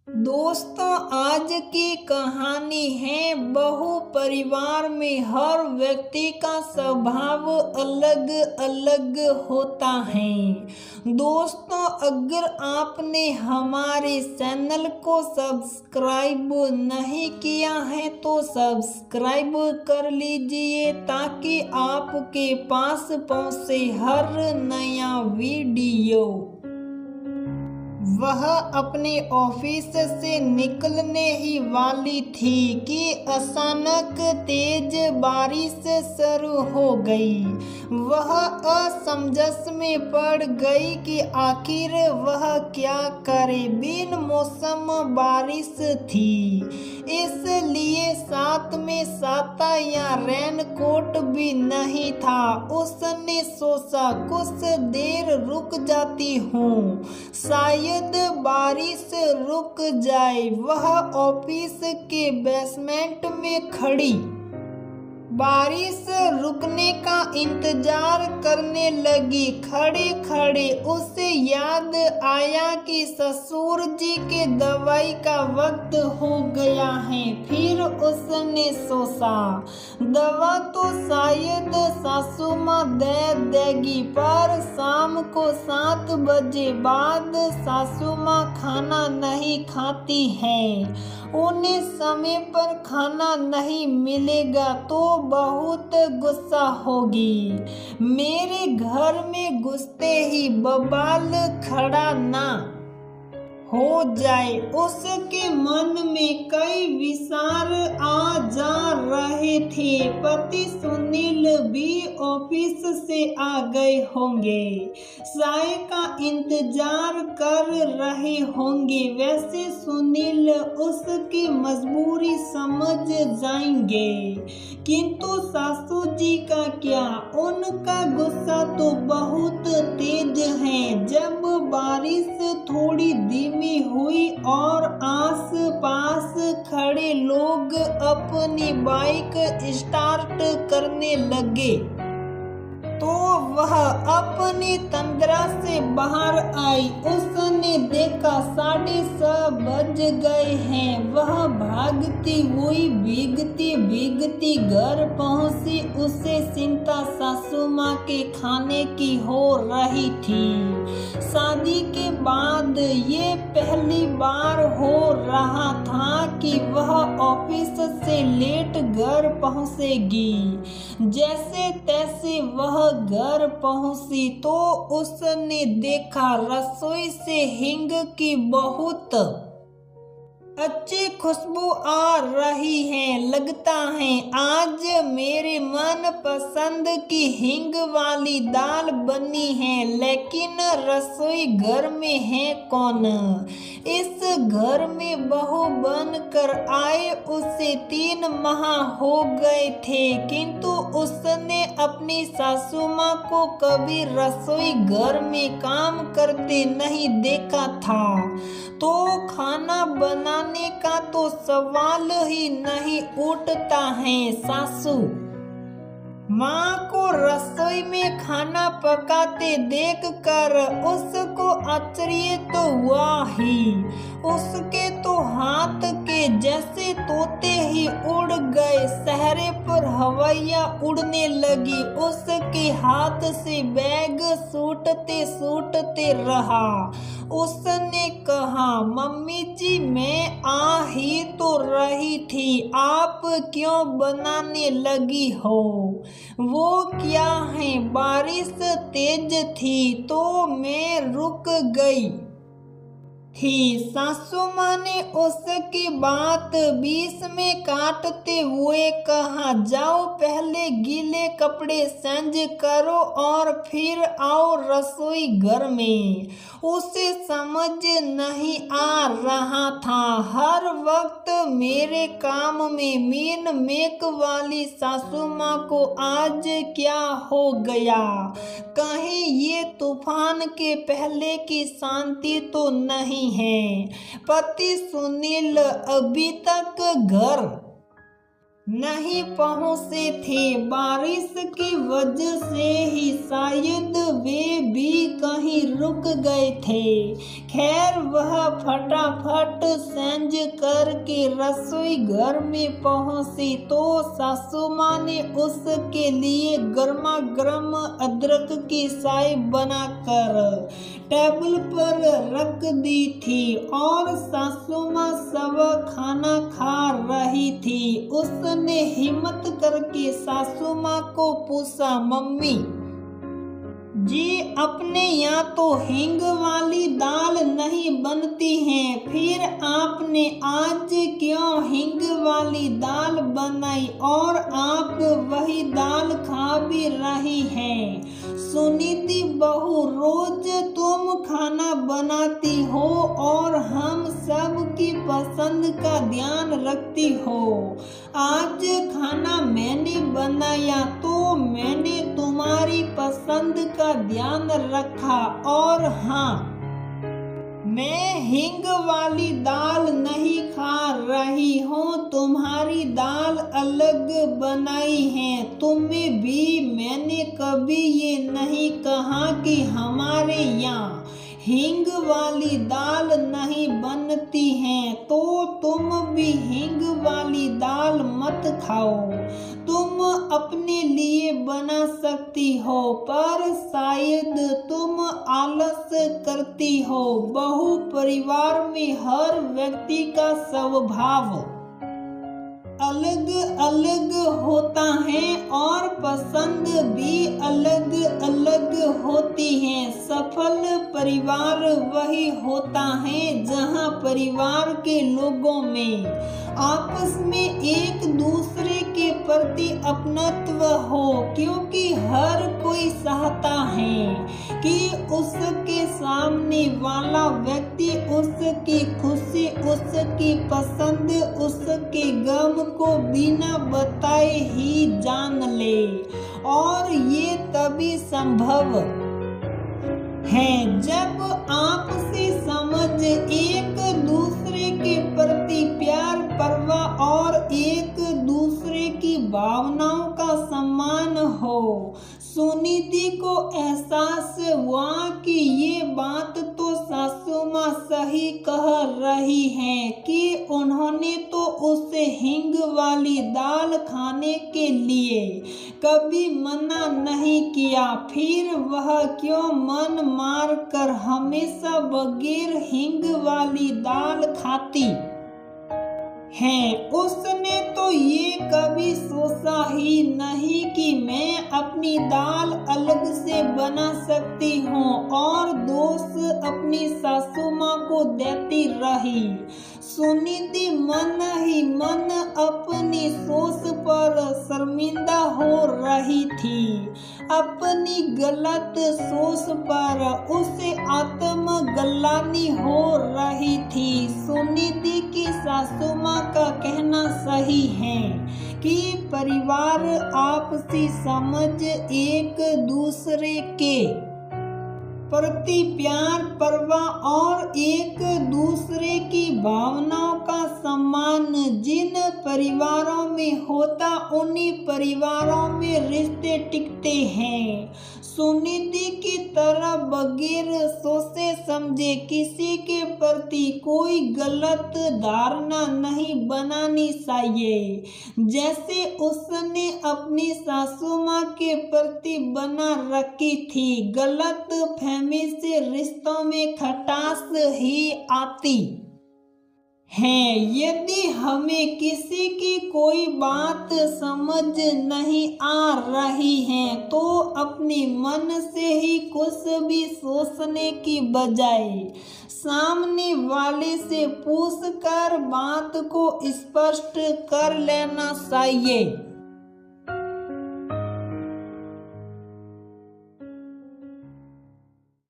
दोस्तों, आज की कहानी है बहु परिवार में हर व्यक्ति का स्वभाव अलग अलग होता है। दोस्तों, अगर आपने हमारे चैनल को सब्सक्राइब नहीं किया है तो सब्सक्राइब कर लीजिए ताकि आपके पास पहुंचे हर नया वीडियो। वह अपने ऑफिस से निकलने ही वाली थी कि अचानक तेज बारिश शुरू हो गई। वह असमंजस में पड़ गई कि आखिर वह क्या करे। बिन मौसम बारिश थी, इसलिए साथ में छाता या रेनकोट भी नहीं था। उसने सोचा कुछ देर रुक जाती हूँ, शायद बारिश रुक जाए। वह ऑफिस के बेसमेंट में खड़ी बारिश रुकने का इंतजार करने लगी। खड़े खड़े उसे याद आया कि ससुर जी के दवाई का वक्त हो गया है। फिर उसने सोचा दवा तो शायद सासू माँ दे देगी, पर शाम को 7 बजे बाद सासू माँ खाना नहीं खाती है। उन्हें समय पर खाना नहीं मिलेगा तो बहुत गुस्सा होगी। मेरे घर में घुसते ही बवाल खड़ा ना हो जाए। उसके मन में कई विचार आ जा रहे थे। पति सुनील भी ऑफिस से आ गए होंगे, चाय का इंतजार कर रहे होंगे। वैसे सुनील उसकी मजबूरी समझ जाएंगे, किंतु सासू जी का क्या, उनका गुस्सा तो बहुत तेज है। जब बारिश थोड़ी धीमी हुई और आस पास खड़े लोग अपनी बाइक स्टार्ट करने लगे तो वह अपनी तंद्रा से बाहर आई। उसने देखा 6:30 बज गए हैं। वह भागती हुई भीगती भीगती घर पहुंची। उसे चिंता सासू माँ के खाने की हो रही थी। शादी के बाद ये पहली बार हो रहा था कि वह ऑफिस से लेट घर पहुंचेगी। जैसे तैसे वह घर पहुंची तो उसने देखा रसोई से हींग की बहुत अच्छी खुशबू आ रही है। लगता है आज मेरे मन पसंद की हींग वाली दाल बनी है। लेकिन रसोई घर में है कौन? इस घर में बहू बन कर आए उसे 3 माह हो गए थे, किंतु उसने अपनी सासू माँ को कभी रसोई घर में काम करते नहीं देखा था। तो खाना बनाने का तो सवाल ही नहीं उठता है। सासू माँ को रसोई में खाना पकाते देखकर उसको आश्चर्य तो हुआ ही। उसके तो हाथ के जैसे तोते ही उड़ गए। चेहरे पर हवाइयाँ उड़ने लगी। उसके हाथ से बैग सूटते सूटते रहा। उसने कहा, मम्मी जी मैं आ ही तो रही थी, आप क्यों बनाने लगी हो? वो क्या है, बारिश तेज थी तो मैं रुक गई थी। सासू माँ ने उसकी बात बीच में काटते हुए कहा, जाओ पहले गीले कपड़े चेंज करो और फिर आओ रसोई घर में। उसे समझ नहीं आ रहा था। हर वक्त मेरे काम में मीन मेक वाली सासू माँ को आज क्या हो गया? कहीं ये तूफान के पहले की शांति तो नहीं है। पति सुनील अभी तक घर नहीं पहुँचे थे। बारिश की वजह से ही शायद वे भी कहीं रुक गए थे। खैर वह फटाफट सेंज करके रसोई घर में पहुंची तो सासू माँ ने उसके लिए गर्मा गर्म अदरक की चाय बनाकर टेबल पर रख दी थी और सासू माँ सब खाना खा रही थी। उसने हिम्मत करके सासू माँ को पूछा, मम्मी जी अपने यहाँ तो हींग वाली दाल नहीं बनती है, फिर आपने आज क्यों हींग वाली दाल बनाई और आप वही दाल खा भी रही हैं। सुनीति बहू, रोज तुम खाना बनाती हो और हम सब की पसंद का ध्यान रखती हो। आज खाना मैंने बनाया तो मैंने तुम्हारी पसंद का ध्यान रखा और हाँ, मैं हींग वाली दाल नहीं खा रही हूँ, तुम्हारी दाल अलग बनाई है। तुम्हें भी मैंने कभी ये नहीं कहा कि हमारे यहाँ हींग वाली दाल नहीं बनती है, तो तुम भी हींग वाली दाल मत खाओ। तुम अपने लिए बना सकती हो पर शायद तुम आलस करती हो। बहु परिवार में हर व्यक्ति का स्वभाव अलग अलग होता है और पसंद भी अलग अलग होती है। सफल परिवार वही होता है जहां परिवार के लोगों में आपस में एक दूसरे के प्रति अपनत्व हो, क्योंकि हर कोई चाहता है कि उसके सामने वाला व्यक्ति उसकी खुशी, उसकी पसंद, उसके गम को बिना बताए ही जान ले, और ये तभी संभव है जब आपसी समझ, एक दूसरे के प्रति प्यार, परवाह और एक दूसरे की भावनाओं का सम्मान हो। सुनीति को एहसास हुआ कि ये बात तो सासू माँ सही कह रही हैं कि उन्होंने तो उसे हींग वाली दाल खाने के लिए कभी मना नहीं किया, फिर वह क्यों मन मार कर हमेशा बगैर हींग वाली दाल खाती है। उसने तो ये कभी सोचा ही नहीं कि मैं अपनी दाल अलग से बना सकती हूँ और दोस्त अपनी सासू माँ को देती रही। सुनीति मन ही मन अपनी सोच पर शर्मिंदा हो रही थी। अपनी गलत सोच पर उसे आत्मग्लानि हो रही थी। सुनीति की सासू माँ का कहना सही है कि परिवार आपसी समझ, एक दूसरे के प्रति प्यार, परवाह और एक दूसरे की भावनाओं का सम्मान जिन परिवारों में होता, उन्हीं परिवारों में रिश्ते टिकते हैं। सुनिधि की तरह बगैर सोचे समझे किसी के प्रति कोई गलत धारणा नहीं बनानी चाहिए, जैसे उसने अपनी सासू माँ के प्रति बना रखी थी। गलत फहमी से रिश्तों में खटास ही आती है। यदि हमें किसी की कोई बात समझ नहीं आ रही है तो अपने मन से ही कुछ भी सोचने की बजाय सामने वाले से पूछकर बात को स्पष्ट कर लेना चाहिए।